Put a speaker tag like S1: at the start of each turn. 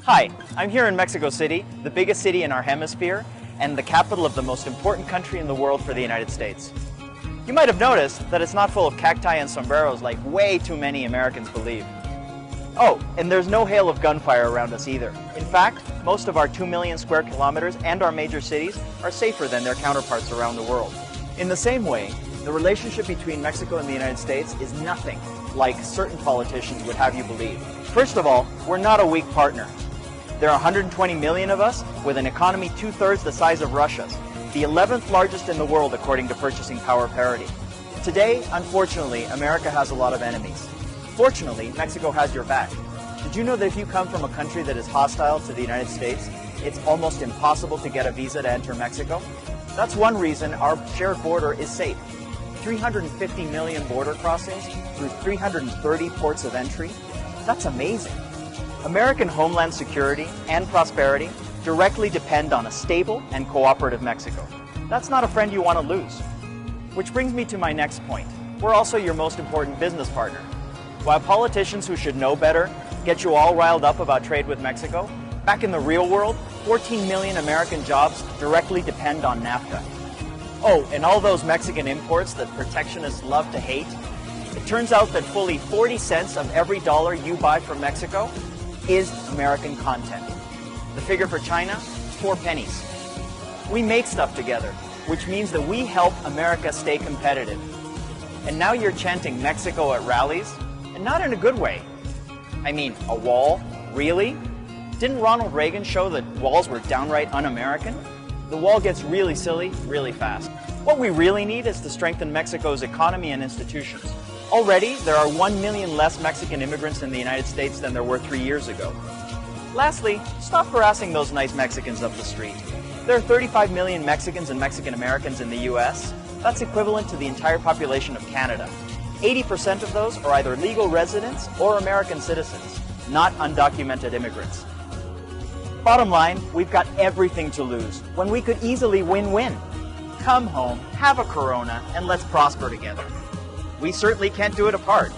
S1: Hi, I'm here in Mexico City, the biggest city in our hemisphere and the capital of the most important country in the world for the United States. You might have noticed that it's not full of cacti and sombreros like way too many Americans believe. Oh, and there's no hail of gunfire around us either. In fact, most of our 2 million square kilometers and our major cities are safer than their counterparts around the world. In the same way, the relationship between Mexico and the United States is nothing like certain politicians would have you believe. First of all, we're not a weak partner. There are 120 million of us with an economy 2/3 the size of Russia's, the 11th largest in the world according to purchasing power parity. Today, unfortunately, America has a lot of enemies. Fortunately, Mexico has your back. Did you know that if you come from a country that is hostile to the United States, it's almost impossible to get a visa to enter Mexico? That's one reason our shared border is safe. 350 million border crossings through 330 ports of entry. That's amazing. American homeland security and prosperity directly depend on a stable and cooperative Mexico. That's not a friend you want to lose. Which brings me to my next point. We're also your most important business partner. While politicians who should know better get you all riled up about trade with Mexico, back in the real world, 14 million American jobs directly depend on NAFTA. Oh, and all those Mexican imports that protectionists love to hate, it turns out that fully 40 cents of every dollar you buy from Mexico is American content. The figure for China, 4 pennies. We make stuff together, which means that we help America stay competitive. And now you're chanting Mexico at rallies, and not in a good way. I mean, a wall? Really? Didn't Ronald Reagan show that walls were downright un-American? The wall gets really silly really fast. What we really need is to strengthen Mexico's economy and institutions. Already, there are 1 million less Mexican immigrants in the United States than there were 3 years ago. Lastly, stop harassing those nice Mexicans up the street. There are 35 million Mexicans and Mexican Americans in the US. That's equivalent to the entire population of Canada. 80% of those are either legal residents or American citizens, not undocumented immigrants. Bottom line, we've got everything to lose when we could easily win-win. Come home, have a Corona, and let's prosper together. We certainly can't do it apart.